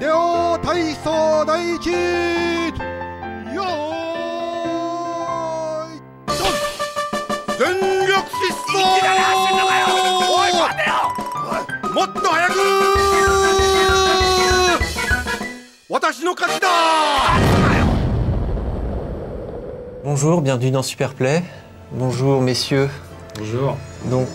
レオ体操第一よーいドン全力疾走おい待てよもっと早く私の勝ちだ Bonjour, bienvenue dans Superplay. Bonjour messieurs. Bonjour. Donc,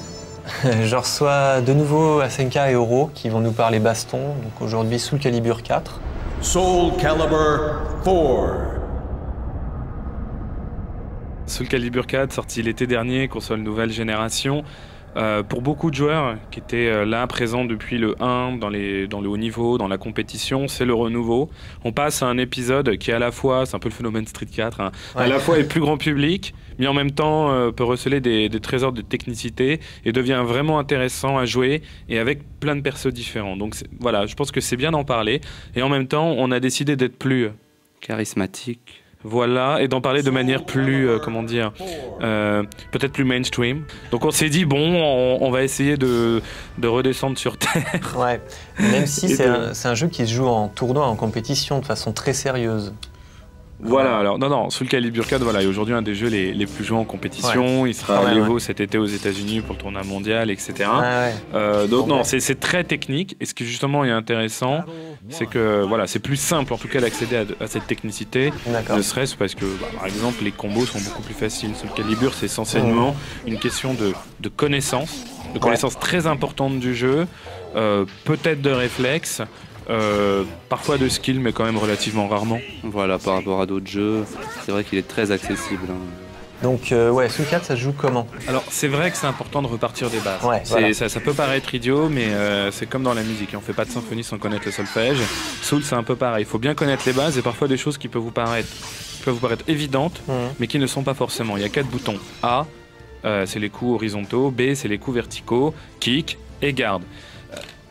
je reçois de nouveau Asenka et Oro qui vont nous parler baston. Donc aujourd'hui Soul Calibur 4. Soul Calibur 4. Soul Calibur 4, sorti l'été dernier, console nouvelle génération. Pour beaucoup de joueurs qui étaient là présents depuis le 1 dans le haut niveau, dans la compétition, c'est le renouveau. On passe à un épisode qui à la fois, c'est un peu le phénomène Street 4, hein, à la fois est plus grand public, mais en même temps peut receler des trésors de technicité et devient vraiment intéressant à jouer et avec plein de persos différents. Donc voilà, je pense que c'est bien d'en parler. Et en même temps, on a décidé d'être plus charismatique. Voilà, et d'en parler de manière plus, comment dire, peut-être plus mainstream. Donc on s'est dit, bon, on va essayer de redescendre sur Terre. Ouais, même si c'est un jeu qui se joue en tournoi, en compétition, de façon très sérieuse. Voilà, alors non, Soul Calibur 4 voilà, est aujourd'hui un des jeux les plus joués en compétition. Ouais. Il sera à l'Evo cet été aux États-Unis pour le tournoi mondial, etc. Donc non, c'est très technique. Et ce qui justement est intéressant, c'est que voilà, c'est plus simple en tout cas d'accéder à cette technicité. Ne serait-ce parce que, par exemple, les combos sont beaucoup plus faciles. Soul Calibur, c'est essentiellement une question de connaissance, très importante du jeu, peut-être de réflexe. Parfois de skill, mais quand même relativement rarement. Voilà, par rapport à d'autres jeux, c'est vrai qu'il est très accessible. Donc, ouais, Soul 4, ça se joue comment? Alors, c'est vrai que c'est important de repartir des bases. Ouais, voilà. Ça peut paraître idiot, mais c'est comme dans la musique. On fait pas de symphonie sans connaître le solfège. Soul, c'est un peu pareil. Il faut bien connaître les bases et parfois des choses qui peuvent vous paraître évidentes, mais qui ne sont pas forcément. Il y a 4 boutons. A, c'est les coups horizontaux. B, c'est les coups verticaux. Kick et garde.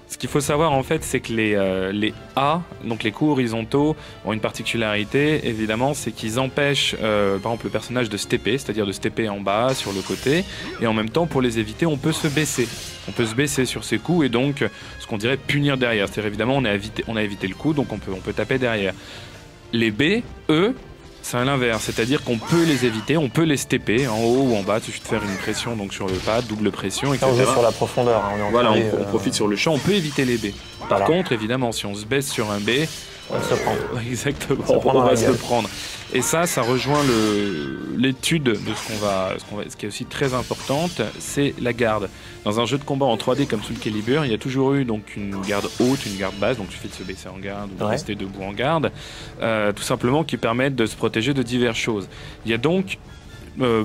Ce qu'il faut savoir en fait, c'est que les A, donc les coups horizontaux, ont une particularité évidemment, c'est qu'ils empêchent par exemple le personnage de stepper, c'est-à-dire de stepper en bas, sur le côté, et en même temps pour les éviter, on peut se baisser. On peut se baisser sur ces coups et donc ce qu'on dirait punir derrière. C'est-à-dire évidemment on a évité le coup, donc on peut taper derrière. Les B, eux, c'est à l'inverse, c'est-à-dire qu'on peut les éviter, on peut les stepper en haut ou en bas, il suffit de faire une pression donc sur le pad, double pression, etc. On joue sur la profondeur. Hein, on profite sur le champ, on peut éviter les B. Par contre, évidemment, si on se baisse sur un B, on se prend. Exactement, on va se le prendre. Et ça rejoint l'étude de ce qui est aussi très importante, c'est la garde. Dans un jeu de combat en 3D comme Soul Calibur, il y a toujours eu donc une garde haute, une garde basse, donc il suffit de se baisser en garde ou de rester debout en garde, tout simplement qui permettent de se protéger de diverses choses. Il y a donc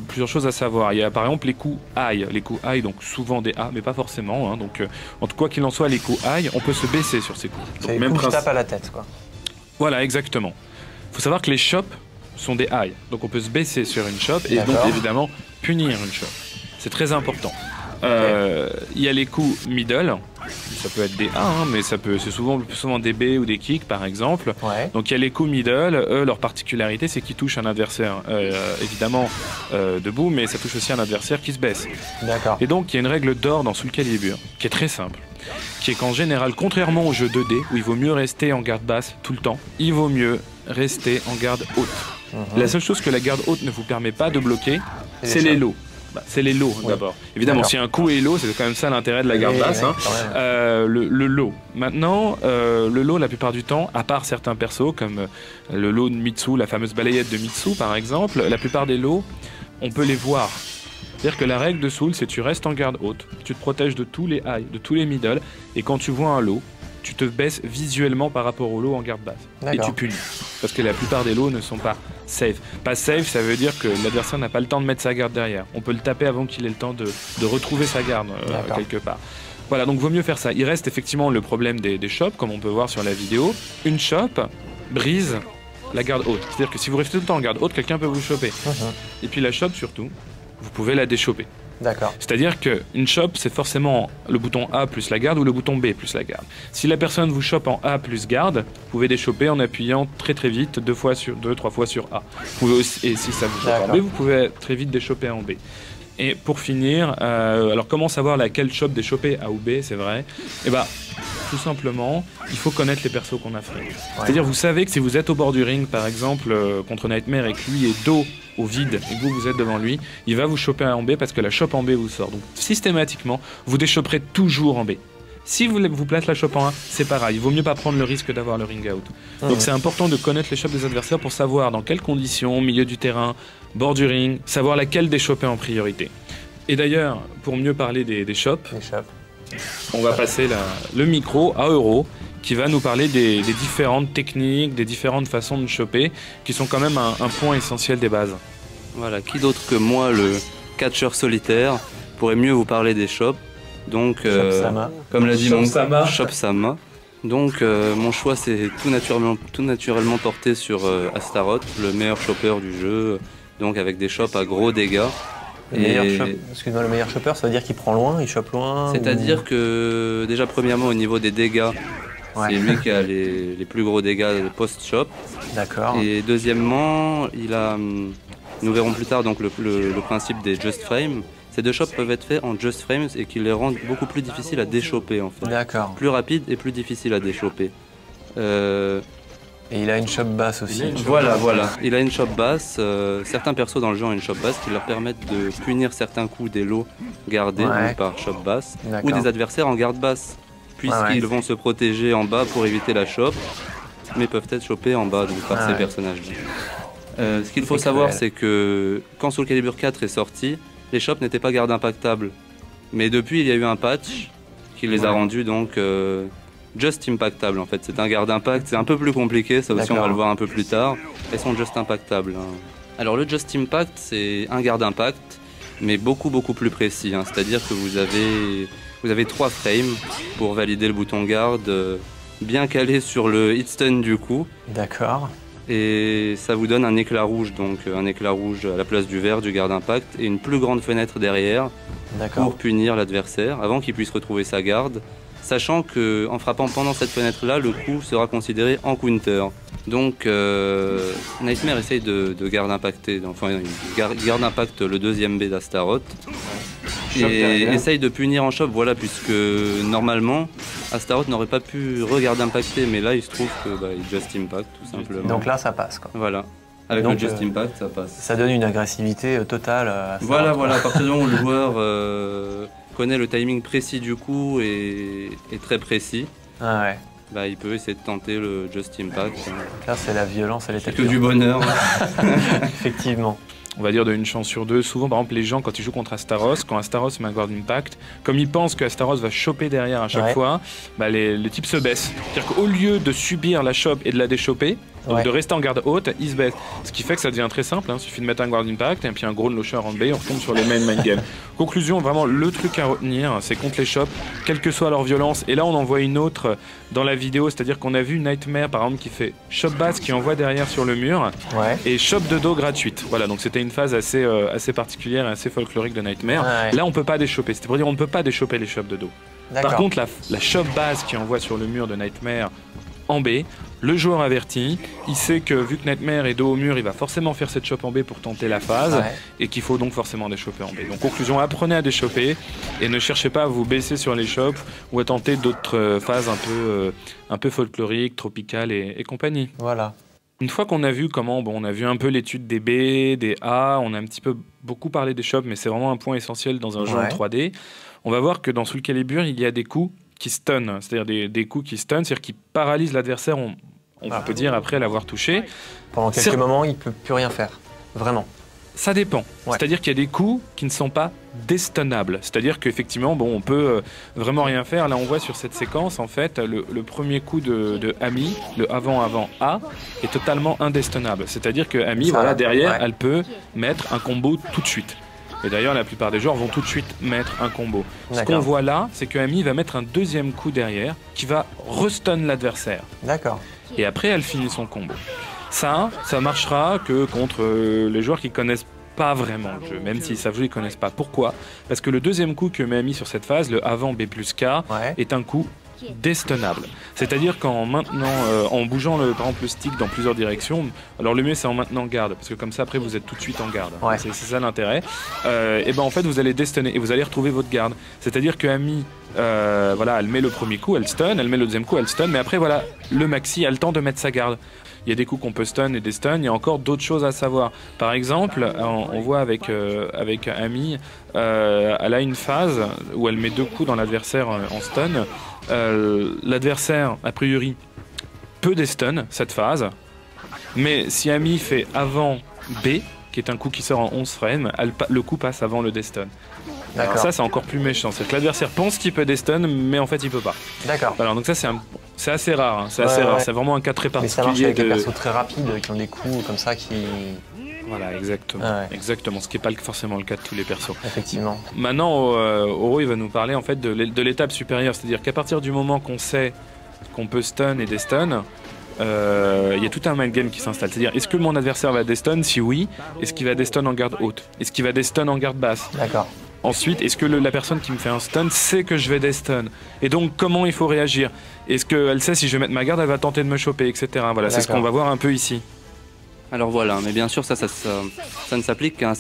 plusieurs choses à savoir. Il y a par exemple les coups high. Les coups high, donc souvent des A, mais pas forcément. Hein, donc, en tout cas qu'il en soit, les coups high, on peut se baisser sur ces coups. C'est les coups qui tapent à la tête, quoi. Voilà, exactement. Il faut savoir que les chops sont des high. Donc on peut se baisser sur une chop et donc évidemment punir une chop. C'est très important. Il y a les coups middle. Ça peut être des A, hein, mais c'est souvent des B ou des kicks par exemple. Donc il y a les coups middle, eux leur particularité c'est qu'ils touchent un adversaire évidemment debout, mais ça touche aussi un adversaire qui se baisse. Et donc il y a une règle d'or dans Soul Calibur qui est très simple, qui est qu'en général, contrairement au jeu 2D où il vaut mieux rester en garde basse tout le temps, il vaut mieux rester en garde haute. La seule chose que la garde haute ne vous permet pas de bloquer, c'est les lows. C'est les lows d'abord. Évidemment, si un coup est low, c'est quand même ça l'intérêt de la garde basse. Hein. Le low. Maintenant, le low, la plupart du temps, à part certains persos, comme le low de Mitsu, la fameuse balayette de Mitsu par exemple, la plupart des lows, on peut les voir. C'est-à-dire que la règle de Soul, c'est que tu restes en garde haute, tu te protèges de tous les high, de tous les middle, et quand tu vois un low, tu te baisses visuellement par rapport au low en garde basse. Et tu punis. Parce que la plupart des lows ne sont pas safe. Pas safe, ça veut dire que l'adversaire n'a pas le temps de mettre sa garde derrière. On peut le taper avant qu'il ait le temps de retrouver sa garde quelque part. Voilà, donc vaut mieux faire ça. Il reste effectivement le problème des chops, comme on peut voir sur la vidéo. Une chop brise la garde haute. C'est-à-dire que si vous restez tout le temps en garde haute, quelqu'un peut vous choper. Et puis la chop surtout, vous pouvez la déchoper. C'est-à-dire qu'une chop, c'est forcément le bouton A plus la garde ou le bouton B plus la garde. Si la personne vous chope en A plus garde, vous pouvez déchoper en appuyant très très vite, 2-3 fois sur A. Vous pouvez aussi, et si ça vous chope en B, vous pouvez très vite déchoper en B. Et pour finir, alors comment savoir laquelle shop déchoper, A ou B, c'est vrai. Et bah, tout simplement, il faut connaître les persos qu'on affronte. C'est-à-dire, vous savez que si vous êtes au bord du ring, par exemple, contre Nightmare et que lui est dos au vide et que vous êtes devant lui, il va vous choper en B parce que la chope en B vous sort. Donc, systématiquement, vous déchoperez toujours en B. Si vous placez la chope en A, c'est pareil. Il vaut mieux pas prendre le risque d'avoir le ring out. Donc c'est important de connaître les chopes des adversaires pour savoir dans quelles conditions, milieu du terrain, bord du ring, savoir laquelle déchoper en priorité. Et d'ailleurs, pour mieux parler des shops, on va passer le micro à Euro, qui va nous parler des différentes techniques, des différentes façons de choper, qui sont quand même un point essentiel des bases. Voilà, qui d'autre que moi, le catcheur solitaire, pourrait mieux vous parler des shops. Donc, comme l'a dit mon Shop Sama. Donc, mon choix c'est tout naturellement porté sur Astaroth, le meilleur chopper du jeu, donc avec des shops à gros dégâts. Excuse-moi, le meilleur chopper, ça veut dire qu'il prend loin, il chope loin. C'est-à-dire que déjà premièrement au niveau des dégâts, c'est lui qui a les plus gros dégâts post-shop. D'accord. Et deuxièmement, il a, nous verrons plus tard donc le principe des Just Frames. Ces deux shops peuvent être faits en Just Frames et qui les rendent beaucoup plus difficiles à déchoper en fait. D'accord. Plus rapide et plus difficile à déchoper. Et il a une shop basse aussi. Voilà. Il a une shop basse. Certains persos dans le jeu ont une shop basse qui leur permettent de punir certains coups des lots gardés par shop basse ou des adversaires en garde basse, puisqu'ils vont se protéger en bas pour éviter la shop, mais peuvent être chopés en bas donc, par ces personnages-là. Ce qu'il faut savoir, c'est que quand Soul Calibur 4 est sorti, les shops n'étaient pas garde impactables. Mais depuis, il y a eu un patch qui les a rendus donc just impactables en fait. C'est un garde impact, c'est un peu plus compliqué, ça aussi on va le voir un peu plus tard. Elles sont just impactables. Alors le just impact, c'est un garde impact, mais beaucoup plus précis. C'est-à-dire que vous avez 3 frames pour valider le bouton garde, bien calé sur le hit stun du coup. D'accord. Et ça vous donne un éclat rouge, donc un éclat rouge à la place du vert du garde impact et une plus grande fenêtre derrière pour punir l'adversaire avant qu'il puisse retrouver sa garde, sachant qu'en frappant pendant cette fenêtre-là, le coup sera considéré en counter. Donc Nightmare essaye de garde impacter, enfin il garde impact le deuxième B d'Astaroth et essaye de punir en shop, voilà, puisque normalement Astaroth n'aurait pas pu regarder impacter, mais là il se trouve que il just impact tout simplement. Donc là ça passe quoi. Voilà. Avec donc, le just impact ça passe. Ça donne une agressivité totale à Voilà, à partir du moment où le joueur connaît le timing précis du coup et très précis. Il peut essayer de tenter le just impact. Donc là c'est la violence, elle est que du bonheur. Effectivement. On va dire de une chance sur deux. Souvent, par exemple, les gens, quand ils jouent contre Astaroth, quand Astaroth met un guard impact, comme ils pensent que Astaroth va choper derrière à chaque fois, les types se baissent. C'est-à-dire qu'au lieu de subir la chope et de la déchoper, donc de rester en garde haute, ils se baissent. Ce qui fait que ça devient très simple. Il suffit de mettre un guard impact et puis un gros launcher en B, on retombe sur les main game. Conclusion, vraiment, le truc à retenir, c'est contre les shops, quelle que soit leur violence. Et là, on en voit une autre dans la vidéo, c'est-à-dire qu'on a vu Nightmare, par exemple, qui fait shop basse, qui envoie derrière sur le mur, et shop de dos gratuite. Voilà, donc c'était une phase assez particulière et assez folklorique de Nightmare. Là, on peut pas déchoper. C'est pour dire on ne peut pas déchoper les shops de dos. Par contre, la shop base qui envoie sur le mur de Nightmare en B, le joueur averti, il sait que vu que Nightmare est dos au mur, il va forcément faire cette chope en B pour tenter la phase et qu'il faut donc forcément déchoper en B. Donc conclusion, apprenez à déchoper et ne cherchez pas à vous baisser sur les chopes ou à tenter d'autres phases un peu folkloriques, tropicales et compagnie. Voilà. Une fois qu'on a vu comment, on a vu un peu l'étude des B, des A, on a un petit peu beaucoup parlé des chopes, mais c'est vraiment un point essentiel dans un jeu en 3D. On va voir que dans Soul Calibur, il y a des coups qui stun, c'est-à-dire des coups qui stun, c'est-à-dire qui paralysent l'adversaire, on peut dire, après l'avoir touché. Pendant quelques moments, il ne peut plus rien faire, vraiment. Ça dépend, c'est-à-dire qu'il y a des coups qui ne sont pas destunnables, c'est-à-dire qu'effectivement, on peut vraiment rien faire. Là, on voit sur cette séquence, en fait, le premier coup de Amy, le avant-avant A, est totalement indestunnable. C'est-à-dire que Amy, derrière, elle peut mettre un combo tout de suite. Et d'ailleurs, la plupart des joueurs vont tout de suite mettre un combo. Ce qu'on voit là, c'est que Amy va mettre un deuxième coup derrière qui va restun l'adversaire. D'accord. Et après, elle finit son combo. Ça marchera que contre les joueurs qui connaissent pas vraiment le jeu, même s'ils savent jouer, ils connaissent pas. Pourquoi ? Parce que le deuxième coup que met Amy sur cette phase, le avant B plus K, est un coup destonnable. C'est-à-dire qu'en maintenant, en bougeant par exemple le stick dans plusieurs directions, alors le mieux c'est en maintenant garde, parce que comme ça après vous êtes tout de suite en garde. Ouais. C'est ça l'intérêt. Et ben en fait vous allez destonner et vous allez retrouver votre garde. C'est-à-dire que Amy, voilà, elle met le premier coup, elle stun, elle met le deuxième coup, elle stun, mais après voilà, le maxi a le temps de mettre sa garde. Il y a des coups qu'on peut stun et des stuns, il y a encore d'autres choses à savoir. Par exemple, on voit avec Amy, elle a une phase où elle met 2 coups dans l'adversaire en stun. L'adversaire, a priori, peut des stuns cette phase, mais si Amy fait avant B, qui est un coup qui sort en 11 frames, le coup passe avant le destun. Alors ça c'est encore plus méchant, c'est que l'adversaire pense qu'il peut destun, mais en fait il peut pas. D'accord. Alors donc ça c'est assez rare, hein. C'est assez rare, c'est vraiment un cas très particulier. Mais ça marche avec les persos très rapides qui ont des coups comme ça qui... Voilà, exactement. Exactement, ce qui n'est pas forcément le cas de tous les persos. Effectivement. Maintenant, Oro il va nous parler en fait de l'étape supérieure, c'est-à-dire qu'à partir du moment qu'on sait qu'on peut stun et destun, il y a tout un mind game qui s'installe. C'est-à-dire, est-ce que mon adversaire va destun? Si oui, est-ce qu'il va destun en garde haute? Est-ce qu'il va destun en garde basse? D'accord. Ensuite, est-ce que la personne qui me fait un stun sait que je vais destun? Et donc, comment il faut réagir? Est-ce qu'elle sait si je vais mettre ma garde, elle va tenter de me choper, etc. Voilà, c'est ce qu'on va voir un peu ici. Alors voilà, mais bien sûr, ça ne s'applique qu'à un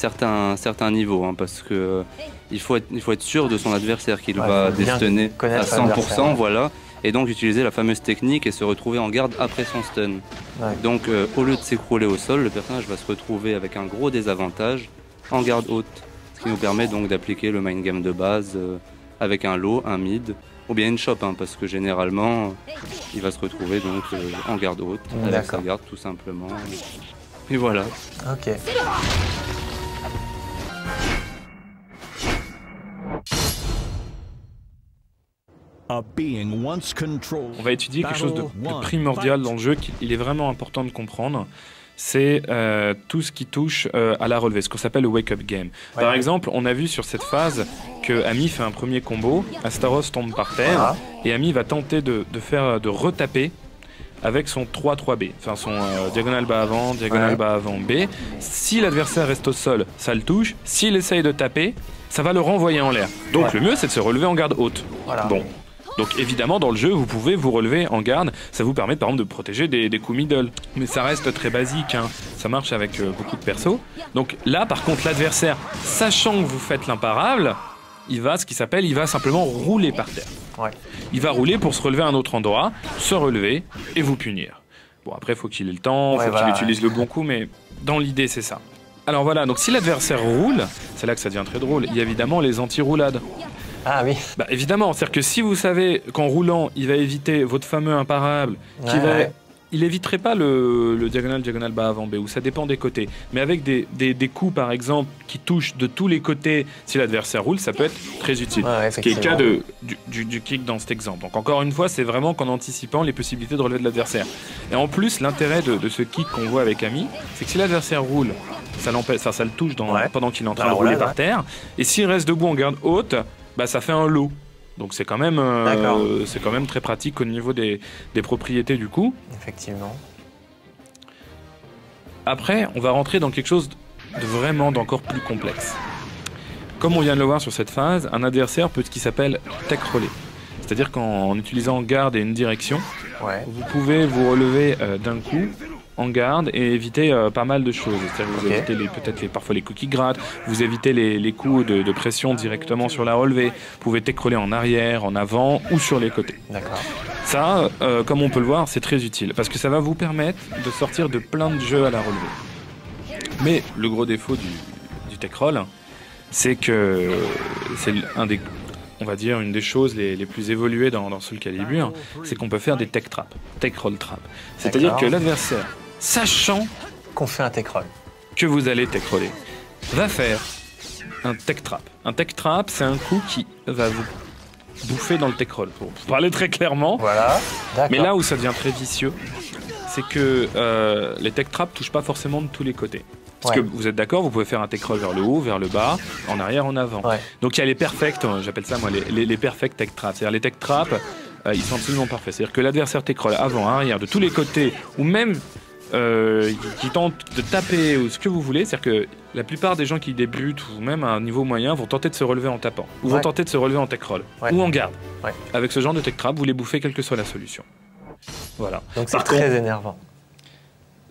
certain niveau, hein, parce que il faut être sûr de son adversaire qu'il va destunner à 100%, voilà. Et donc utiliser la fameuse technique et se retrouver en garde après son stun. Ouais. Donc au lieu de s'écrouler au sol, le personnage va se retrouver avec un gros désavantage en garde haute. Ce qui nous permet donc d'appliquer le mind game de base avec un low, un mid, ou bien une chop, hein, parce que généralement il va se retrouver donc en garde haute, avec sa garde tout simplement. Et voilà. Ok. On va étudier quelque chose de primordial dans le jeu qu'il est vraiment important de comprendre. C'est tout ce qui touche à la relevée, ce qu'on s'appelle le wake-up game. Ouais. Par exemple, on a vu sur cette phase que Amy fait un premier combo, Astaros tombe par terre, et Amy va tenter de retaper avec son 3-3B, enfin son diagonale bas avant, diagonale bas avant B. Si l'adversaire reste au sol, ça le touche. S'il essaye de taper, ça va le renvoyer en l'air. Donc le mieux, c'est de se relever en garde haute. Voilà. Bon. Donc évidemment, dans le jeu, vous pouvez vous relever en garde. Ça vous permet par exemple de protéger des coups middle. Mais ça reste très basique, hein. Ça marche avec beaucoup de persos. Donc là, par contre, l'adversaire, sachant que vous faites l'imparable, il va simplement rouler par terre. Ouais. Il va rouler pour se relever à un autre endroit, se relever et vous punir. Bon, après, il faut qu'il ait le temps, il faut qu'il utilise le bon coup, mais dans l'idée, c'est ça. Alors voilà, donc si l'adversaire roule, c'est là que ça devient très drôle, il y a évidemment les anti-roulades. Ah oui. Bah évidemment, c'est-à-dire que si vous savez qu'en roulant, il va éviter votre fameux imparable, il éviterait pas le diagonale bas avant B, où ça dépend des côtés. Mais avec des coups, par exemple, qui touchent de tous les côtés, si l'adversaire roule, ça peut être très utile. Ce qui est le cas du kick dans cet exemple. Donc encore une fois, c'est vraiment qu'en anticipant les possibilités de relever de l'adversaire. Et en plus, l'intérêt de ce kick qu'on voit avec Amy, c'est que si l'adversaire roule, ça le touche pendant qu'il est en train de rouler par terre. Et s'il reste debout en garde haute, bah, ça fait un low. Donc c'est quand même très pratique au niveau des propriétés du coup. Effectivement. Après, on va rentrer dans quelque chose d'encore plus complexe. Comme on vient de le voir sur cette phase, un adversaire peut ce qui s'appelle tech roller. C'est-à-dire qu'en utilisant garde et une direction, vous pouvez vous relever d'un coup en garde et éviter pas mal de choses. C'est-à-dire que vous évitez parfois les coups qui grattent, vous évitez les coups de pression directement sur la relevée, vous pouvez t'écroler en arrière, en avant ou sur les côtés. D'accord. Ça, comme on peut le voir, c'est très utile parce que ça va vous permettre de sortir de plein de jeux à la relevée. Mais le gros défaut du tech roll, c'est que c'est on va dire une des choses les plus évoluées dans Soul Calibur, c'est qu'on peut faire des tech traps, tech roll trap. C'est-à-dire que l'adversaire, sachant qu'on fait un tech roll, que vous allez tech roller, va faire un tech trap. Un tech trap, c'est un coup qui va vous bouffer dans le tech roll. Pour parler très clairement. Voilà. Mais là où ça devient très vicieux, c'est que les tech traps touchent pas forcément de tous les côtés. Parce que vous êtes d'accord, vous pouvez faire un tech roll vers le haut, vers le bas, en arrière, en avant. Donc il y a les perfect, j'appelle ça moi les perfect tech traps. C'est-à-dire les tech traps, ils sont absolument parfaits. C'est-à-dire que l'adversaire tech roll avant, arrière, de tous les côtés, ou même qui tentent de taper ou ce que vous voulez. C'est-à-dire que la plupart des gens qui débutent, ou même à un niveau moyen, vont tenter de se relever en tapant, ou vont tenter de se relever en tech roll, ou en garde. Avec ce genre de tech trap, vous les bouffez quelle que soit la solution. Voilà. Donc c'est très énervant.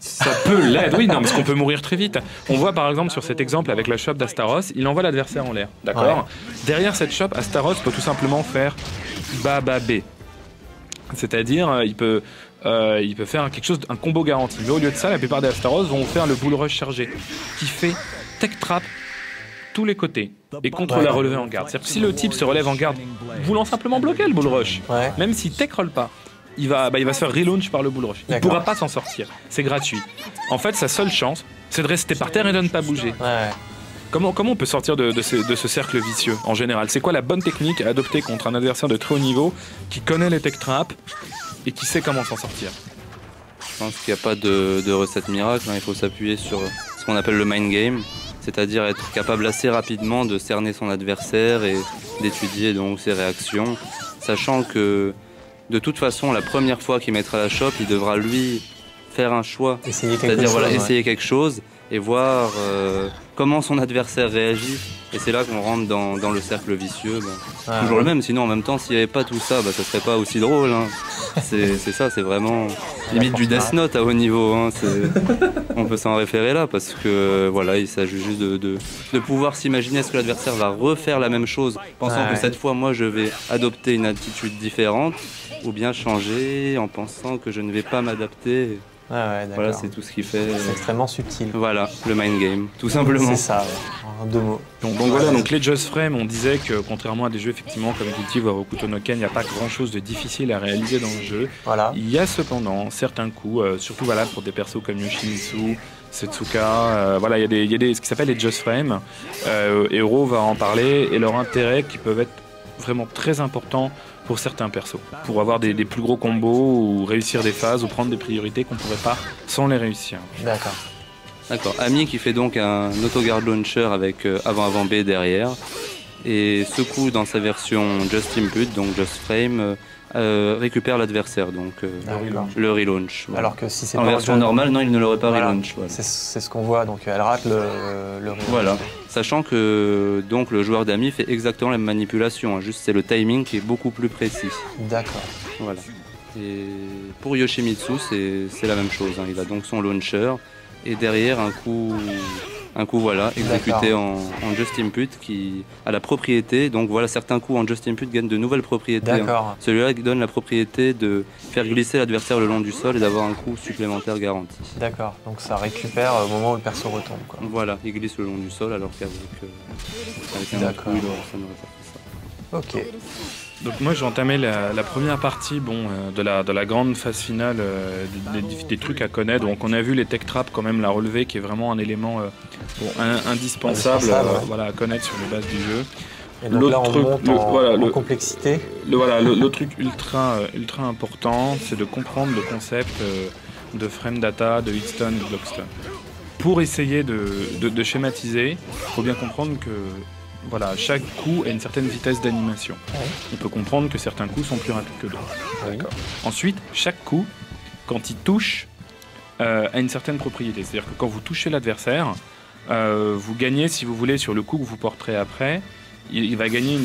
Ça peut l'être, oui, non, parce qu'on peut mourir très vite. On voit par exemple sur cet exemple avec la chope d'Astaros, il envoie l'adversaire en l'air, d'accord. Derrière cette chope, Astaros peut tout simplement faire ba-ba-b. C'est-à-dire, il peut faire quelque chose, un combo garanti. Mais au lieu de ça, la plupart des Astaros vont faire le bull rush chargé, qui fait tech trap tous les côtés et contre la relevée en garde. C'est-à-dire que si le type se relève en garde, voulant simplement bloquer le bull rush, même s'il tech roll pas, il va se faire relaunch par le bull rush. Il ne pourra pas s'en sortir. C'est gratuit. En fait, sa seule chance, c'est de rester par terre et de ne pas bouger. Comment on peut sortir de ce cercle vicieux en général? C'est quoi la bonne technique à adopter contre un adversaire de très haut niveau qui connaît les tech traps et qui sait comment s'en sortir? Je pense qu'il n'y a pas de recette miracle. Il faut s'appuyer sur ce qu'on appelle le mind game, c'est-à-dire être capable assez rapidement de cerner son adversaire et d'étudier donc ses réactions, sachant que de toute façon, la première fois qu'il mettra la chope, il devra lui faire un choix, c'est-à-dire essayer quelque chose et voir comment son adversaire réagit. Et c'est là qu'on rentre dans le cercle vicieux. Toujours le même, sinon en même temps, s'il n'y avait pas tout ça, ça serait pas aussi drôle. Hein. C'est ça, c'est vraiment limite du Death Note à haut niveau. Hein. On peut s'en référer là parce que voilà, il s'agit juste de pouvoir s'imaginer est-ce que l'adversaire va refaire la même chose, pensant que cette fois, moi, je vais adopter une attitude différente. Ou bien changer en pensant que je ne vais pas m'adapter. Voilà, c'est tout ce qui fait. C'est extrêmement subtil. Voilà, le mind game, tout simplement. C'est ça, en 2 mots. Donc voilà, donc les Just Frame, on disait que contrairement à des jeux effectivement comme Guilty ou Hokuto no Ken, il n'y a pas grand-chose de difficile à réaliser dans le jeu. Il y a cependant certains coups, surtout valables pour des persos comme Yoshimitsu, Setsuka, il y a des ce qui s'appelle les Just Frame. Hero va en parler et leur intérêt qui peuvent être vraiment très importants pour certains persos, pour avoir des plus gros combos ou réussir des phases ou prendre des priorités qu'on ne pourrait pas sans les réussir. D'accord. Ami qui fait donc un auto-guard launcher avec avant-avant B derrière. Et ce coup dans sa version Just Input, donc Just Frame, récupère l'adversaire, donc le relaunch. Voilà. Alors que si c'est en version normale, non, il ne l'aurait pas relaunch. Voilà. C'est ce qu'on voit, donc elle rate le relaunch. Voilà. Sachant que donc le joueur d'Ami fait exactement la même manipulation, hein, juste c'est le timing qui est beaucoup plus précis. D'accord. Voilà. Et pour Yoshimitsu, c'est la même chose. Hein. Il a donc son launcher et derrière un coup exécuté en Just Input qui a la propriété. Donc voilà, certains coups en Just Input gagnent de nouvelles propriétés. Hein. Celui-là donne la propriété de faire glisser l'adversaire le long du sol et d'avoir un coup supplémentaire garanti. D'accord, donc ça récupère au moment où le perso retombe, quoi. Voilà, il glisse le long du sol alors qu'avec un autre coup, ça n'aurait pas fait ça. Ok. Donc moi j'ai entamé la première partie de la grande phase finale des trucs à connaître. Donc on a vu les tech traps quand même, la relevée qui est vraiment un élément indispensable à connaître sur les bases du jeu. Et donc là on monte en complexité. Le truc ultra important, c'est de comprendre le concept de frame data, de hitstun et de blockstun. Pour essayer de schématiser, il faut bien comprendre que chaque coup a une certaine vitesse d'animation. On peut comprendre que certains coups sont plus rapides que d'autres. Ensuite, chaque coup, quand il touche, a une certaine propriété. C'est-à-dire que quand vous touchez l'adversaire, vous gagnez, si vous voulez, sur le coup que vous porterez après, il va gagner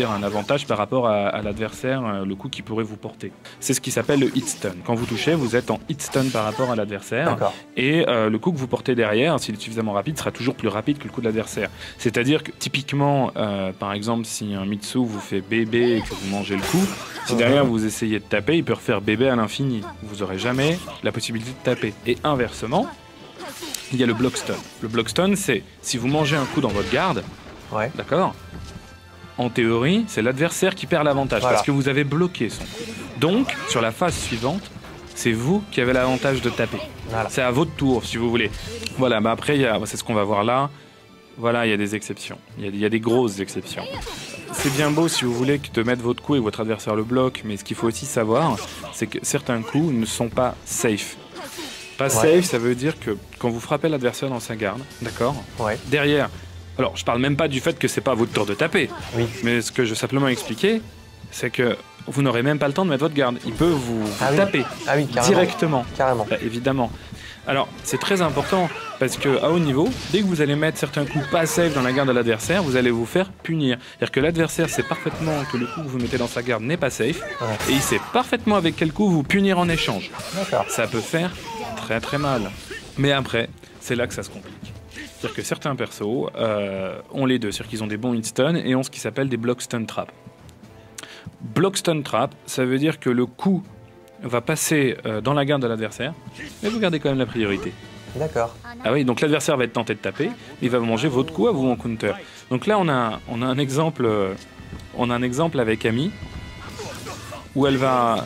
un avantage par rapport à l'adversaire, le coup qu'il pourrait vous porter. C'est ce qui s'appelle le hit stun. Quand vous touchez, vous êtes en hit stun par rapport à l'adversaire. Et le coup que vous portez derrière, s'il est suffisamment rapide, sera toujours plus rapide que le coup de l'adversaire. C'est-à-dire que typiquement, par exemple, si un Mitsu vous fait bébé et que vous mangez le coup, si derrière vous essayez de taper, il peut refaire bébé à l'infini. Vous n'aurez jamais la possibilité de taper. Et inversement, il y a le block stun. Le block stun, c'est si vous mangez un coup dans votre garde, d'accord. En théorie, c'est l'adversaire qui perd l'avantage parce que vous avez bloqué son coup. Donc, sur la phase suivante, c'est vous qui avez l'avantage de taper. C'est à votre tour, si vous voulez. Voilà, mais après, c'est ce qu'on va voir là. Voilà, il y a des exceptions. Il y a des grosses exceptions. C'est bien beau, si vous voulez, de mettre votre coup et votre adversaire le bloque, mais ce qu'il faut aussi savoir, c'est que certains coups ne sont pas safe. Pas safe, ça veut dire que quand vous frappez l'adversaire dans sa garde, d'accord, derrière... Alors, je parle même pas du fait que c'est pas à votre tour de taper, mais ce que je veux simplement expliquer, c'est que vous n'aurez même pas le temps de mettre votre garde. Il peut vous taper directement. Carrément. Évidemment. Alors, c'est très important parce qu'à haut niveau, dès que vous allez mettre certains coups pas safe dans la garde de l'adversaire, vous allez vous faire punir. C'est-à-dire que l'adversaire sait parfaitement que le coup que vous mettez dans sa garde n'est pas safe et il sait parfaitement avec quel coup vous punir en échange. Ça peut faire très très mal. Mais après, c'est là que ça se complique. C'est-à-dire que certains persos ont les deux, c'est-à-dire qu'ils ont des bons hit stun et ont ce qui s'appelle des block stun trap. Block stun trap, ça veut dire que le coup va passer dans la garde de l'adversaire, mais vous gardez quand même la priorité. D'accord. Ah oui, donc l'adversaire va être tenté de taper, il va manger votre coup à vous en counter. Donc là, on a un exemple avec Amy, où elle va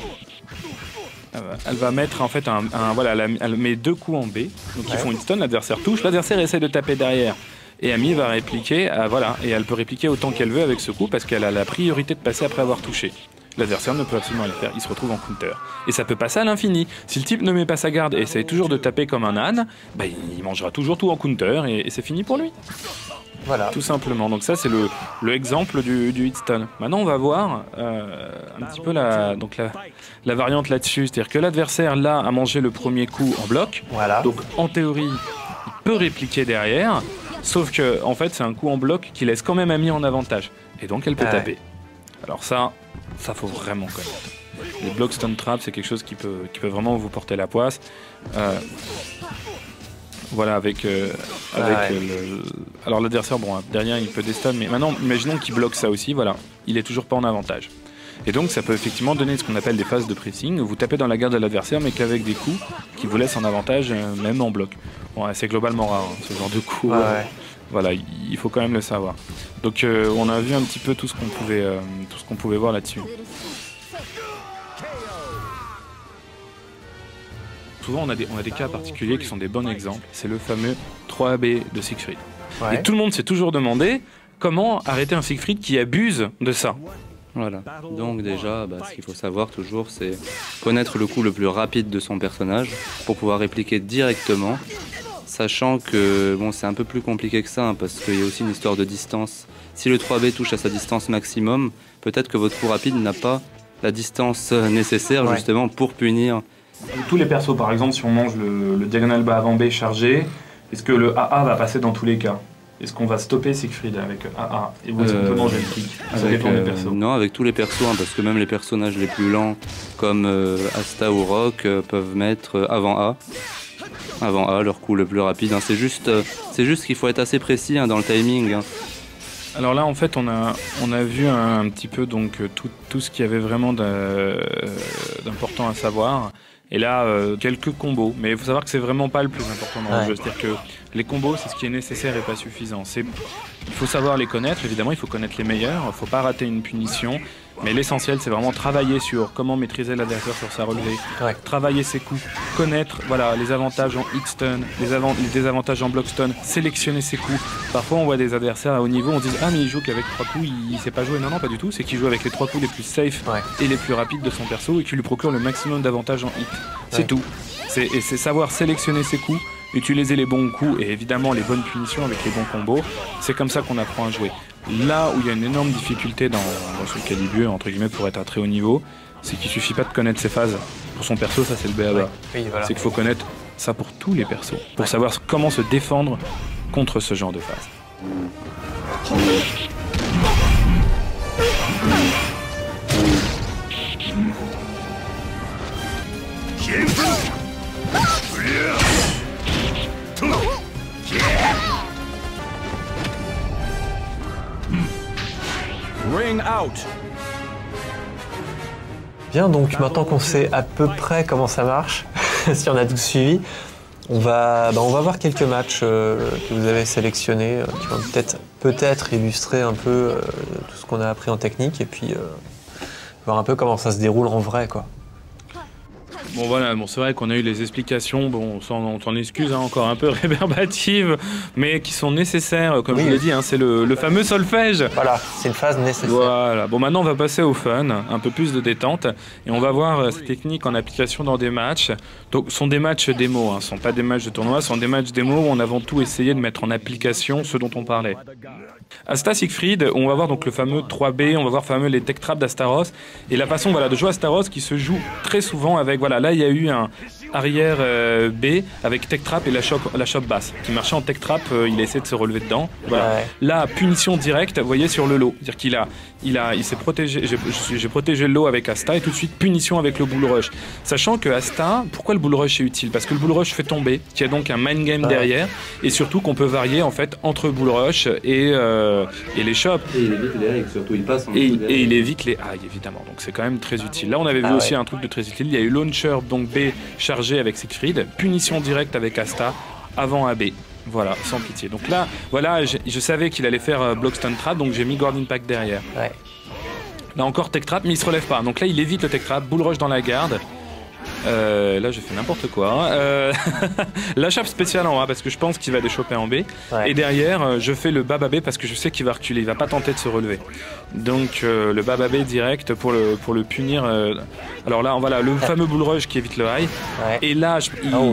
mettre en fait voilà, elle met 2 coups en B, donc ils font une stun, l'adversaire touche, l'adversaire essaie de taper derrière. Et Amy va répliquer, voilà, et elle peut répliquer autant qu'elle veut avec ce coup parce qu'elle a la priorité de passer après avoir touché. L'adversaire ne peut absolument rien faire, il se retrouve en counter. Et ça peut passer à l'infini. Si le type ne met pas sa garde et essaie toujours de taper comme un âne, bah, il mangera toujours tout en counter et c'est fini pour lui. Voilà. Tout simplement. Donc ça, c'est le exemple du hit stun. Maintenant, on va voir un petit peu la variante là-dessus. C'est-à-dire que l'adversaire, là, a mangé le premier coup en bloc. Voilà. Donc, en théorie, il peut répliquer derrière. Sauf que, en fait, c'est un coup en bloc qui laisse quand même Amy en avantage. Et donc, elle peut taper. Alors ça faut vraiment connaître. Les block stun trap, c'est quelque chose qui peut vraiment vous porter la poisse. Voilà, avec alors l'adversaire, bon, derrière il peut déstun, mais maintenant, imaginons qu'il bloque ça aussi, voilà, il est toujours pas en avantage. Et donc ça peut effectivement donner ce qu'on appelle des phases de pressing, où vous tapez dans la garde de l'adversaire, mais qu'avec des coups qui vous laissent en avantage, même en bloc. Bon, c'est globalement rare, hein, ce genre de coups. Voilà, il faut quand même le savoir. Donc on a vu un petit peu tout ce qu'on pouvait voir là-dessus. Souvent on a des cas particuliers qui sont des bons exemples. C'est le fameux 3AB de Siegfried. Et tout le monde s'est toujours demandé comment arrêter un Siegfried qui abuse de ça. Voilà. Donc déjà, ce qu'il faut savoir toujours, c'est connaître le coup le plus rapide de son personnage pour pouvoir répliquer directement. Sachant que bon, c'est un peu plus compliqué que ça, hein, parce qu'il y a aussi une histoire de distance. Si le 3B touche à sa distance maximum, peut-être que votre coup rapide n'a pas la distance nécessaire justement pour punir. Tous les persos, par exemple, si on mange le diagonal bas avant B chargé, est-ce que le AA va passer dans tous les cas? Est-ce qu'on va stopper Siegfried avec AA et vous on peut manger le kick? Ça dépend des persos. Non, avec tous les persos, hein, parce que même les personnages les plus lents, comme Asta ou Rock, peuvent mettre avant A. Avant A, leur coup le plus rapide. Hein. C'est juste qu'il faut être assez précis dans le timing. Hein. Alors là, en fait, on a vu un petit peu donc tout ce qu'il y avait vraiment d'important à savoir. Et là, quelques combos. Mais il faut savoir que c'est vraiment pas le plus important dans le jeu. C'est-à-dire que les combos, c'est ce qui est nécessaire et pas suffisant. Il faut savoir les connaître, évidemment, il faut connaître les meilleurs. Il ne faut pas rater une punition. Mais l'essentiel, c'est vraiment travailler sur comment maîtriser l'adversaire sur sa relevée, travailler ses coups, connaître les avantages en hit stun, les désavantages en block stun, sélectionner ses coups. Parfois, on voit des adversaires à haut niveau, on se dit « Ah, mais il joue qu'avec 3 coups, il sait pas jouer. » Non, pas du tout. C'est qu'il joue avec les 3 coups les plus safe et les plus rapides de son perso et qui lui procure le maximum d'avantages en hit. C'est tout. Et c'est savoir sélectionner ses coups, utiliser les bons coups et évidemment les bonnes punitions avec les bons combos. C'est comme ça qu'on apprend à jouer. Là où il y a une énorme difficulté dans Soul Calibur, entre guillemets, pour être à très haut niveau, c'est qu'il suffit pas de connaître ses phases. Pour son perso, ça c'est le b.a.-ba. C'est qu'il faut connaître ça pour tous les persos, pour savoir comment se défendre contre ce genre de phase. Ring out. Bien, donc maintenant qu'on sait à peu près comment ça marche, si on a tout suivi, on va voir quelques matchs que vous avez sélectionnés, qui vont peut-être illustrer un peu tout ce qu'on a appris en technique et puis voir un peu comment ça se déroule en vrai, quoi. Bon voilà, c'est vrai qu'on a eu les explications, on s'en excuse, encore un peu rébarbatives, mais qui sont nécessaires, comme je l'ai dit, c'est le fameux solfège. Voilà, c'est une phase nécessaire. Voilà, bon maintenant on va passer au fun, un peu plus de détente, et on va voir ces techniques en application dans des matchs. Donc ce sont des matchs démo, ce ne sont pas des matchs de tournoi, ce sont des matchs démo où on a avant tout essayé de mettre en application ce dont on parlait. Asta Siegfried, on va voir donc le fameux 3B, on va voir les tech traps d'Astaros, et la façon de jouer Astaros qui se joue très souvent avec là il y a eu un arrière B avec tech trap et la shop basse qui marchait en tech trap, il a essayé de se relever dedans. Voilà. Ouais. Là, punition directe, vous voyez sur le low, c'est-à-dire il s'est protégé, j'ai protégé le low avec Asta et tout de suite punition avec le bull rush. Sachant que Asta, pourquoi le bull rush est utile? Parce que le bull rush fait tomber, qu'il y a donc un mind game derrière et surtout qu'on peut varier en fait entre bull rush et les shops. Et il évite les high, surtout il passe en et il évite les high évidemment, donc c'est quand même très utile. Là on avait vu aussi un truc de très utile, il y a eu launcher donc B chargé avec Siegfried, punition directe avec Asta avant AB. Voilà, sans pitié. Donc là, voilà, je savais qu'il allait faire Blockstone Trap, donc j'ai mis Guard Impact derrière. Ouais. Là encore Tech Trap, mais il se relève pas. Donc là, il évite le Tech Trap, Bull Rush dans la garde. Là, j'ai fait n'importe quoi. La chape spéciale en A parce que je pense qu'il va les choper en B. Ouais. Et derrière, je fais le Baba B parce que je sais qu'il va reculer. Il va pas tenter de se relever. Donc le Baba B direct pour le punir. Alors là, voilà, le fameux Bull Rush qui évite le high. Ouais. Et là,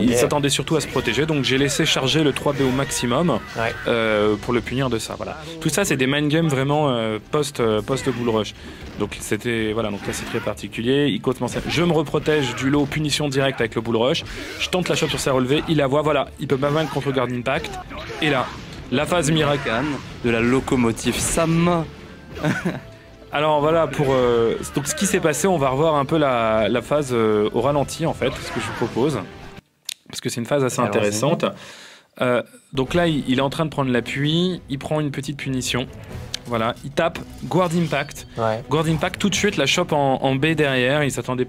il s'attendait surtout à se protéger. Donc j'ai laissé charger le 3B au maximum pour le punir de ça. Voilà. Tout ça, c'est des mind games vraiment post Bull Rush. Donc c'était voilà, donc là c'est très particulier. Il commence je me reprotège du lot, punition directe avec le bull rush. Je tente la shot sur sa relevée, il la voit, voilà, il peut pas vaincre contre Guard Impact. Et là, la phase miracle de la locomotive Sam. Alors voilà pour donc ce qui s'est passé, on va revoir un peu la phase au ralenti en fait, ce que je vous propose, parce que c'est une phase assez intéressante. Donc là, il est en train de prendre l'appui, il prend une petite punition. Voilà, il tape Guard Impact. Ouais. Guard Impact, tout de suite, la chope en B derrière. Il s'attendait.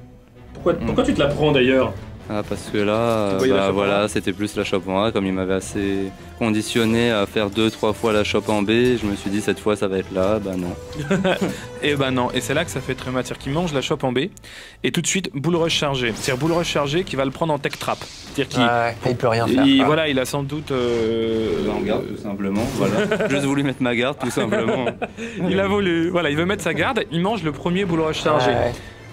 Pourquoi tu te la prends d'ailleurs? Parce que là, voilà, c'était plus la chope en A. Comme il m'avait assez conditionné à faire 2-3 fois la chope en B, je me suis dit cette fois ça va être là. Bah non. Et bah non. Et c'est là que ça fait très mal. C'est-à-dire qu'il mange la chope en B et tout de suite bull rush chargé. C'est-à-dire bull rush chargé qui va le prendre en tech trap. C'est-à-dire qu'il peut rien faire. Voilà, il a sans doute. En garde tout simplement. Voilà. Juste voulu mettre ma garde tout simplement. Il a voulu. Voilà, il veut mettre sa garde. Il mange le premier bull rush chargé.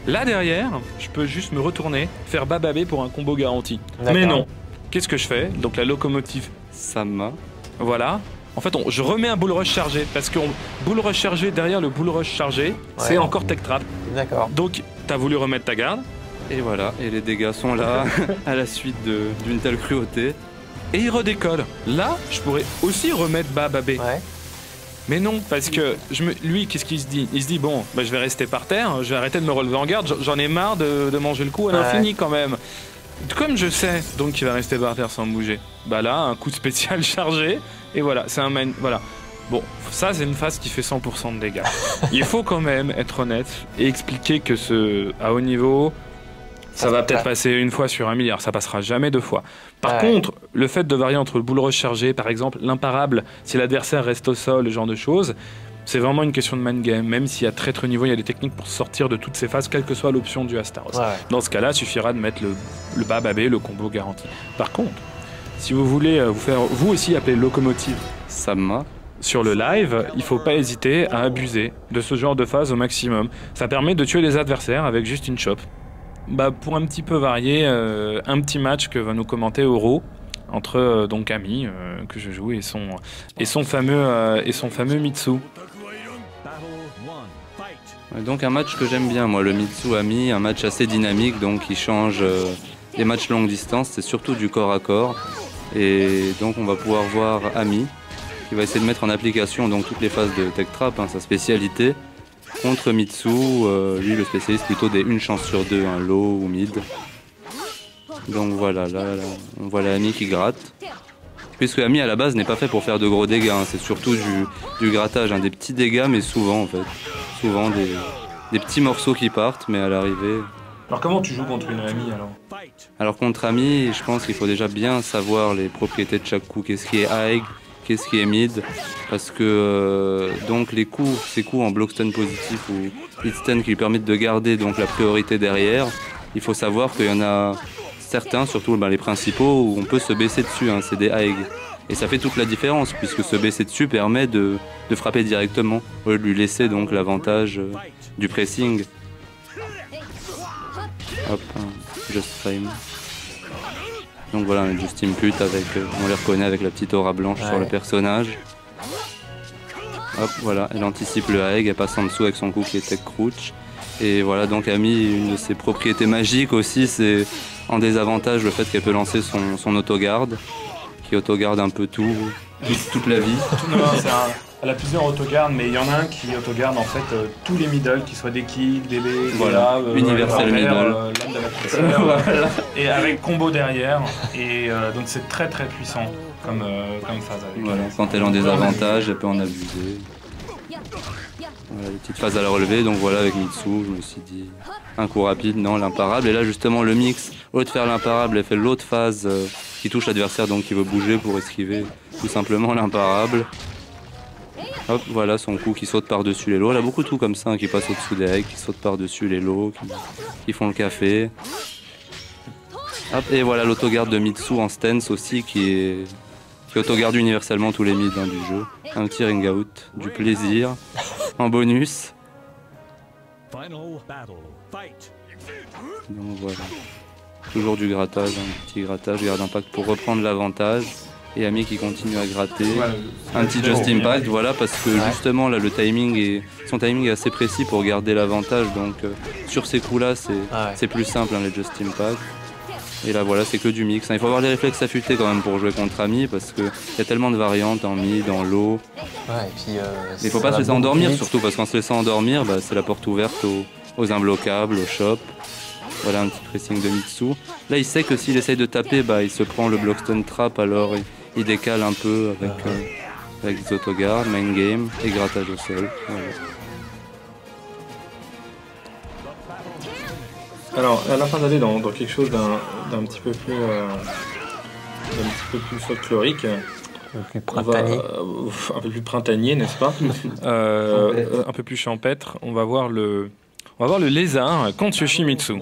Là derrière, je peux juste me retourner, faire bababé pour un combo garanti. Mais non. Qu'est-ce que je fais? Donc la locomotive Sama. Voilà. En fait, je remets un bull rush chargé parce que bull rush chargé derrière le bull rush chargé, c'est encore tech trap. D'accord. Donc t'as voulu remettre ta garde. Et voilà. Et les dégâts sont là à la suite d'une telle cruauté. Et il redécolle. Là, je pourrais aussi remettre bababé. Ouais. Mais non, parce que lui, qu'est-ce qu'il se dit? Il se dit, bon, bah, je vais rester par terre, je vais arrêter de me relever en garde, j'en ai marre de manger le coup à l'infini quand même. Comme je sais, donc qu'il va rester par terre sans bouger. Bah là, un coup spécial chargé, et voilà, c'est un main... Voilà. Bon, ça c'est une phase qui fait 100% de dégâts. Il faut quand même être honnête et expliquer que à haut niveau... Ça va peut-être passer une fois sur 1 milliard, ça passera jamais 2 fois. Par contre, le fait de varier entre le bull rush chargé, par exemple, l'imparable, si l'adversaire reste au sol, ce genre de choses, c'est vraiment une question de mind game. Même s'il y a très très haut niveau, il y a des techniques pour sortir de toutes ces phases, quelle que soit l'option du Astaros. Dans ce cas-là, il suffira de mettre le bababé, le combo garanti. Par contre, si vous voulez vous faire, vous aussi appeler locomotive Sama sur le live, il ne faut pas hésiter à abuser de ce genre de phase au maximum. Ça permet de tuer les adversaires avec juste une chope. Bah, pour un petit peu varier, un petit match que va nous commenter Oro entre donc Ami que je joue et son fameux Mitsu. Donc un match que j'aime bien moi, le Mitsu Ami, un match assez dynamique donc qui change les matchs longue distance, c'est surtout du corps à corps et donc on va pouvoir voir Ami qui va essayer de mettre en application donc toutes les phases de tech trap, sa spécialité. Contre Mitsu, lui le spécialiste plutôt des 1 chance sur 2, low ou mid. Donc voilà, là on voit Ami qui gratte. Puisque Ami à la base n'est pas fait pour faire de gros dégâts, c'est surtout du grattage, des petits dégâts mais souvent en fait. Souvent des petits morceaux qui partent mais à l'arrivée... Alors comment tu joues contre une Ami alors? Alors contre Ami, je pense qu'il faut déjà bien savoir les propriétés de chaque coup, qu'est-ce qui est high, qu'est-ce qui est mid, parce que donc ces coups en block stun positif ou hit stun qui lui permettent de garder donc la priorité derrière, il faut savoir qu'il y en a certains, surtout les principaux, où on peut se baisser dessus, c'est des high. Et ça fait toute la différence, puisque se baisser dessus permet de frapper directement, au lieu de lui laisser donc l'avantage du pressing. Hop, just frame. Donc voilà, on just input avec, on les reconnaît avec la petite aura blanche sur le personnage. Hop, voilà, elle anticipe le high, elle passe en dessous avec son coup qui est tech crouch. Et voilà, donc Amy, une de ses propriétés magiques aussi, c'est en désavantage le fait qu'elle peut lancer son autogarde, qui autogarde un peu toute la vie. Non, elle a plusieurs autogardes, mais il y en a un qui autogarde en fait tous les middle, qu'ils soient des kicks, des baies, voilà, universel middle. L'âme de la voilà. Et avec combo derrière, et donc c'est très très puissant comme phase. Voilà, quand elle est en désavantage, elle peut en abuser. Voilà, les petites phases à la relever, donc voilà, avec Mitsu, je me suis dit, un coup rapide, non, l'imparable. Et là, justement, le mix, au lieu de faire l'imparable, elle fait l'autre phase qui touche l'adversaire, donc qui veut bouger pour esquiver tout simplement l'imparable. Hop, voilà son coup qui saute par-dessus les lots. Elle a beaucoup de coups comme ça, hein, qui passent au-dessous des règles, qui sautent par-dessus les lots, qui font le café. Hop, et voilà l'autogarde de Mitsu en stance aussi, qui autogarde universellement tous les mids du jeu. Un petit ring out, du plaisir, en bonus. Donc voilà. Toujours du grattage, un petit grattage, garde impact pour reprendre l'avantage. Et Amy qui continue à gratter. Un petit Just Impact, voilà, parce que justement là son timing est assez précis pour garder l'avantage. Donc sur ces coups-là, c'est plus simple, hein, les Just Impact. Et là voilà, c'est que du mix. Il faut avoir des réflexes affûtés quand même pour jouer contre Amy, parce qu'il y a tellement de variantes en mid, en low. Il ne faut pas se laisser endormir surtout, parce qu'en se laissant endormir, c'est la porte ouverte aux imbloquables, aux shops. Voilà un petit pressing de Mitsu. Là il sait que s'il essaye de taper, il se prend le Blockstone Trap, alors il décale un peu avec des autogardes, main game et grattage au sol. Voilà. Alors, à la fin d'aller dans quelque chose d'un petit peu plus folklorique, un peu plus printanier, un peu plus printanier, n'est-ce pas? Un peu plus champêtre. On va voir le lézard contre Yoshimitsu.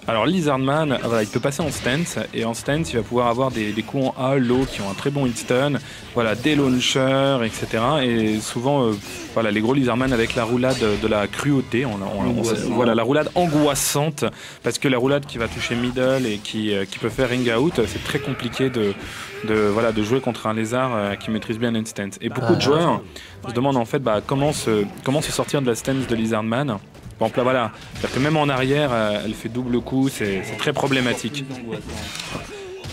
Alors Lizardman, il peut passer en stance, et en stance il va pouvoir avoir des coups en A, low qui ont un très bon hit stun, voilà, des launchers, etc. Et souvent, les gros Lizardman avec la roulade de la cruauté, voilà, la roulade angoissante, parce que la roulade qui va toucher middle et qui peut faire ring out, c'est très compliqué de jouer contre un lézard qui maîtrise bien une stance. Et beaucoup de joueurs se demandent en fait comment se sortir de la stance de Lizardman. Bon, là, voilà, c'est-à-dire que même en arrière, elle fait double coup, c'est très problématique.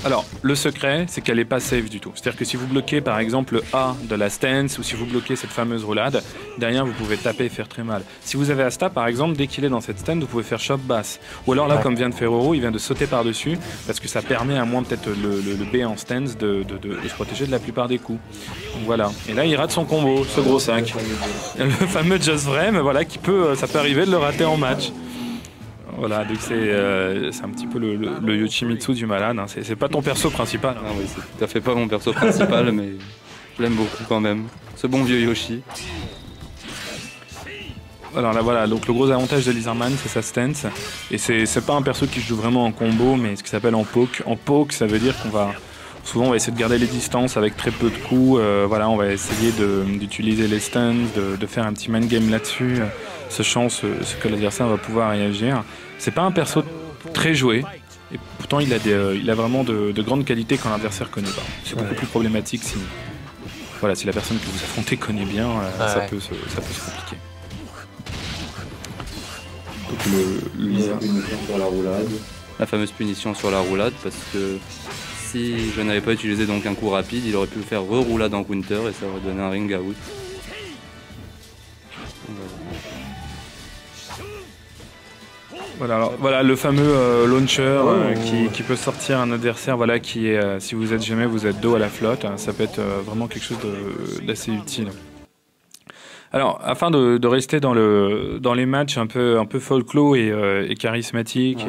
Alors, le secret, c'est qu'elle n'est pas safe du tout. C'est-à-dire que si vous bloquez, par exemple, le A de la stance, ou si vous bloquez cette fameuse roulade, derrière, vous pouvez taper et faire très mal. Si vous avez Asta, par exemple, dès qu'il est dans cette stance, vous pouvez faire chop basse. Ou alors là, comme vient de faire Oro, il vient de sauter par-dessus, parce que ça permet à moins peut-être le B en stance de se protéger de la plupart des coups. Donc voilà. Et là, il rate son combo, ce gros 5. Le fameux Just Frame, voilà, ça peut arriver de le rater en match. Voilà, donc c'est un petit peu le Yoshimitsu du malade, hein. C'est pas ton perso principal. Ah oui, c'est tout à fait pas mon perso principal, mais je l'aime beaucoup quand même. Ce bon vieux Yoshi. Alors là, voilà, donc le gros avantage de Lizardman, c'est sa stance. Et c'est pas un perso qui joue vraiment en combo, mais ce qui s'appelle en poke. En poke, ça veut dire souvent on va essayer de garder les distances avec très peu de coups. On va essayer d'utiliser les stuns, de faire un petit man game là-dessus, sachant ce que l'adversaire va pouvoir réagir. C'est pas un perso très joué, et pourtant il a vraiment de grandes qualités quand l'adversaire connaît pas. C'est beaucoup plus problématique si la personne que vous affrontez connaît bien, ça peut se compliquer. Donc sur la roulade. La fameuse punition sur la roulade, parce que si je n'avais pas utilisé donc un coup rapide, il aurait pu faire re-roulade en counter et ça aurait donné un ring out. Voilà le fameux launcher qui peut sortir un adversaire, qui est, si vous êtes jamais, vous êtes dos à la flotte, ça peut être vraiment quelque chose d'assez utile. Alors, afin de rester dans les matchs un peu folklore et charismatiques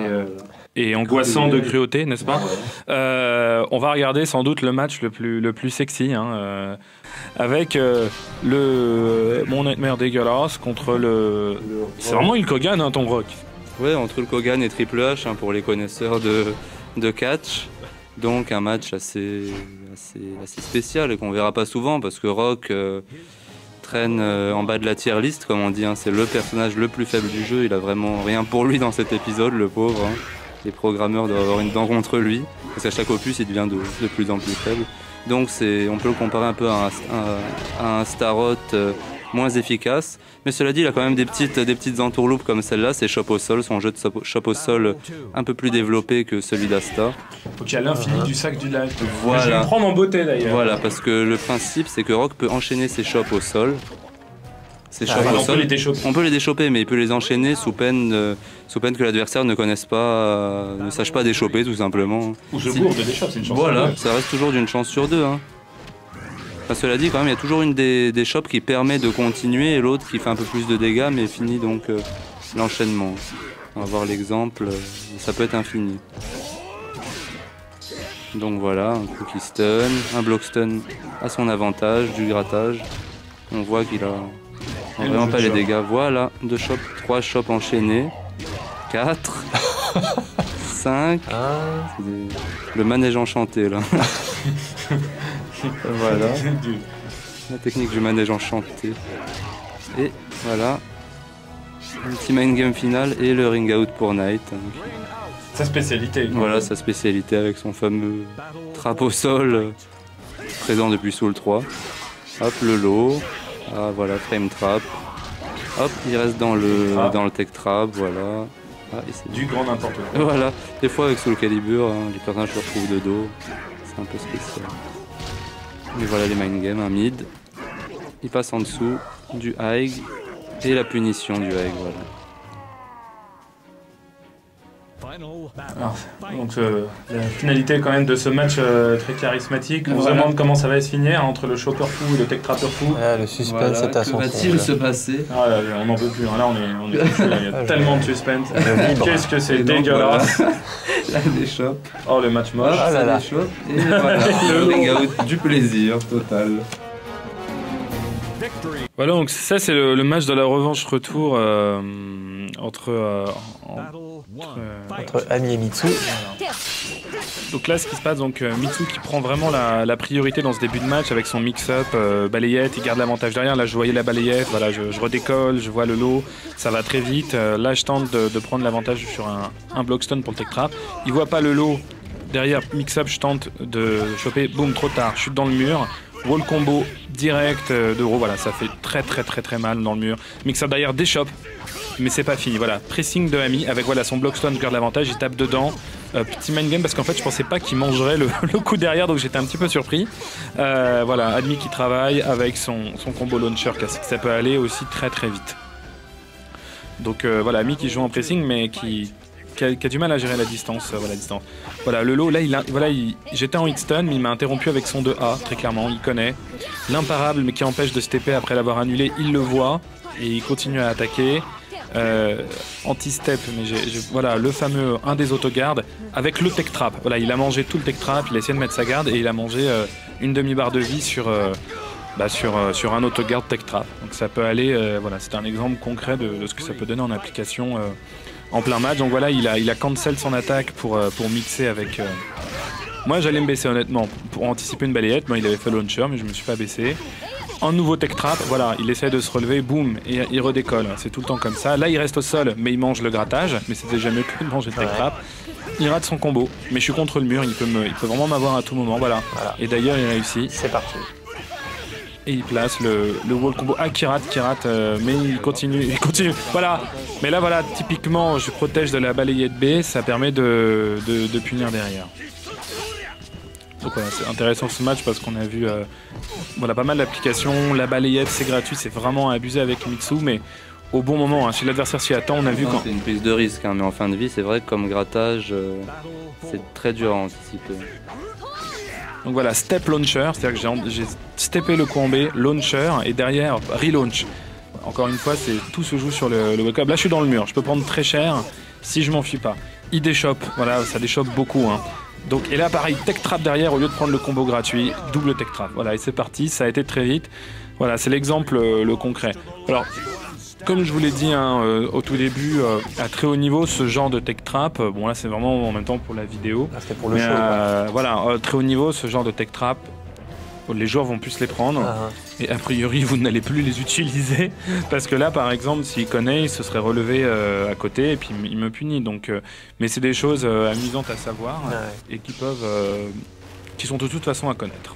et angoissants de cruauté, n'est-ce pas? On va regarder sans doute le match le plus sexy, avec mon Nightmare dégueulasse contre c'est vraiment Hulk Hogan, ton Brock. Ouais, entre Hulk Hogan et Triple H, pour les connaisseurs de catch. Donc un match assez spécial et qu'on verra pas souvent, parce que Rock traîne en bas de la tier list, comme on dit. C'est le personnage le plus faible du jeu. Il a vraiment rien pour lui dans cet épisode, le pauvre. Les programmeurs doivent avoir une dent contre lui, parce qu'à chaque opus, il devient de plus en plus faible. Donc on peut le comparer un peu à un Starrot moins efficace. Mais cela dit, il a quand même des petites entourloupes comme celle-là. C'est Chop au sol, son jeu de Chop au sol un peu plus développé que celui d'Asta. Donc il y a l'infini du sac du lac. Voilà. Je vais me prendre en beauté d'ailleurs. Voilà, parce que le principe, c'est que Rock peut enchaîner ses chops au sol. On peut les déchoper, mais il peut les enchaîner sous peine que l'adversaire ne sache pas déchoper, tout simplement. Ou se bourre de déchoppe, c'est une chance. Voilà, ça reste toujours d'une chance sur deux. Hein. Enfin, cela dit, quand même, il y a toujours une des chops qui permet de continuer et l'autre qui fait un peu plus de dégâts, mais finit donc l'enchaînement. On va voir l'exemple, ça peut être infini. Donc voilà, un cookie stun, un block stun à son avantage, du grattage. On voit qu'il a vraiment pas les dégâts. Voilà, 2 chops, 3 chops enchaînés, 4, 5. Le manège enchanté là. Voilà, la technique du manège enchanté. Et voilà, un petit mind game final et le ring out pour Knight. Sa spécialité. Voilà, sa spécialité avec son fameux trap au sol, présent depuis Soul 3. Hop, le low. Ah voilà, frame trap. Hop, il reste dans le tech trap, voilà. Ah, et c'est du grand n'importe quoi. Voilà, des fois avec Soul Calibur, hein, les personnages se retrouvent de dos. C'est un peu spécial. Et voilà les mind games, un mid. Il passe en dessous du high et la punition du high, voilà. Alors, donc la finalité quand même de ce match très charismatique. On se demande comment ça va se finir entre le chopper fou et le tech trapper fou. Le suspense est à son Que va-t-il se passer? On n'en veut plus, là on est plus, il y a tellement de suspense. Qu'est-ce que c'est dégueulasse. Là des chops. Oh le match moche. Des chops. Et voilà, le ring out du plaisir total. Voilà, donc ça c'est le match de la revanche retour entre Ami et Mitsu. Donc là, ce qui se passe, donc Mitsu qui prend vraiment la priorité dans ce début de match avec son mix-up, balayette, il garde l'avantage derrière. Là, je voyais la balayette, voilà, je redécolle, je vois le lot, ça va très vite. Là, je tente de prendre l'avantage sur un block stun pour le tech trap. Il voit pas le lot. Derrière, mix-up, je tente de choper, boum, trop tard, chute dans le mur. Wall combo direct de Ro, voilà, ça fait très mal dans le mur. Mix-up derrière, déchoppe, mais c'est pas fini. Voilà, pressing de Ami avec voilà son block stun, je garde l'avantage, il tape dedans. Petit mind game parce qu'en fait je pensais pas qu'il mangerait le coup derrière, donc j'étais un petit peu surpris. Voilà, Ami qui travaille avec son combo launcher classique, ça peut aller aussi très vite. Donc voilà, Ami qui joue en pressing mais qui a du mal à gérer la distance. Voilà, le lot, là, j'étais en hit stun, mais il m'a interrompu avec son 2A, très clairement, il connaît. L'imparable, mais qui empêche de se TP après l'avoir annulé, il le voit, et il continue à attaquer. Anti-step, mais voilà, le fameux, un des autogardes, avec le tech trap. Voilà, il a mangé tout le tech trap, il a essayé de mettre sa garde, et il a mangé une demi-barre de vie sur un autogarde tech trap. Donc ça peut aller, voilà, c'est un exemple concret de ce que ça peut donner en application en plein match. Donc voilà, il a cancel son attaque pour mixer avec... Moi j'allais me baisser honnêtement pour anticiper une balayette. Moi il avait fait launcher mais je me suis pas baissé. Un nouveau tech trap, voilà, il essaie de se relever, boum, et il redécolle. C'est tout le temps comme ça. Là il reste au sol mais il mange le grattage, mais c'était jamais que de manger le tech trap. Il rate son combo, mais je suis contre le mur, il peut vraiment m'avoir à tout moment, voilà. Et d'ailleurs il réussit. C'est parti. Et il place le wall combo. Ah, qui rate, mais il continue. Voilà. Mais là, voilà, typiquement, je protège de la balayette B, ça permet de punir derrière. Donc voilà, c'est intéressant ce match parce qu'on a vu voilà, pas mal d'applications. La balayette, c'est gratuit, c'est vraiment abusé avec Mitsu, mais au bon moment, hein, si l'adversaire s'y attend, on a vu quand... C'est une prise de risque, hein, mais en fin de vie, c'est vrai que comme grattage, c'est très dur à anticiper. Donc voilà, step launcher, c'est-à-dire que j'ai steppé le coup en B, launcher, et derrière, relaunch. Encore une fois, tout se joue sur le wake-up. Là, je suis dans le mur, je peux prendre très cher si je m'enfuis pas. Il déchoppe, voilà, ça déchoppe beaucoup. Hein. Donc, et là, pareil, tech trap derrière, au lieu de prendre le combo gratuit, double tech trap. Voilà, et c'est parti, ça a été très vite. Voilà, c'est l'exemple, le concret. Alors, comme je vous l'ai dit au tout début, à très haut niveau, ce genre de tech trap, bon là c'est vraiment en même temps pour la vidéo. Ah, c'était pour le show. Voilà, très haut niveau, ce genre de tech trap, les joueurs vont plus les prendre. Et a priori, vous n'allez plus les utiliser. Parce que là, par exemple, s'il connaît, il se serait relevé à côté et puis il me punit. Donc, mais c'est des choses amusantes à savoir et qui sont de toute façon à connaître.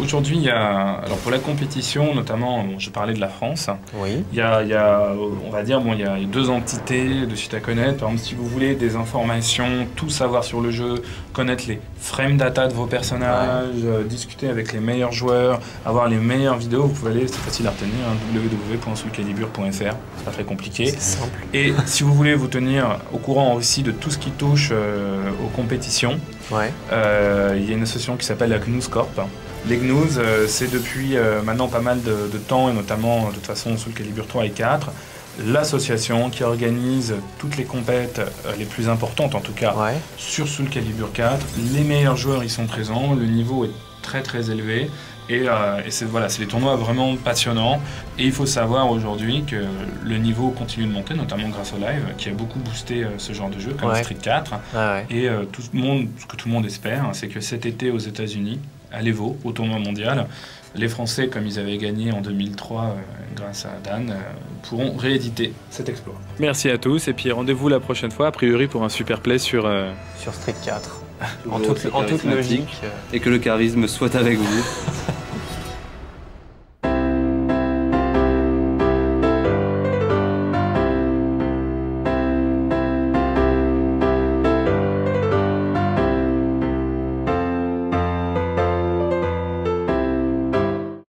Aujourd'hui, il y a, alors pour la compétition, notamment, bon, je parlais de la France. Oui. Il y a, on va dire, bon, il y a 2 entités de sites à connaître. Par exemple, si vous voulez des informations, tout savoir sur le jeu, connaître les frame data de vos personnages, discuter avec les meilleurs joueurs, avoir les meilleures vidéos, vous pouvez aller, c'est facile à retenir, hein, www.soulcalibur.fr, c'est pas très compliqué. C'est simple. Et si vous voulez vous tenir au courant aussi de tout ce qui touche aux compétitions, il y a une association qui s'appelle la GNUS Corp. Les GNUS, c'est depuis maintenant pas mal de temps, et notamment de toute façon sous le Calibur 3 et 4, l'association qui organise toutes les compètes les plus importantes en tout cas sur Soul Calibur 4. Les meilleurs joueurs y sont présents, le niveau est très très élevé. Et c'est des tournois vraiment passionnants. Et il faut savoir aujourd'hui que le niveau continue de monter, notamment grâce au live, qui a beaucoup boosté ce genre de jeu, comme Street 4. Et ce que tout le monde espère, c'est que cet été aux États-Unis, à l'Evo, au tournoi mondial, les Français, comme ils avaient gagné en 2003 grâce à Dan, pourront rééditer cet exploit. Merci à tous, et puis rendez-vous la prochaine fois, a priori pour un super play sur Street 4. En toute logique. Et que le charisme soit avec vous.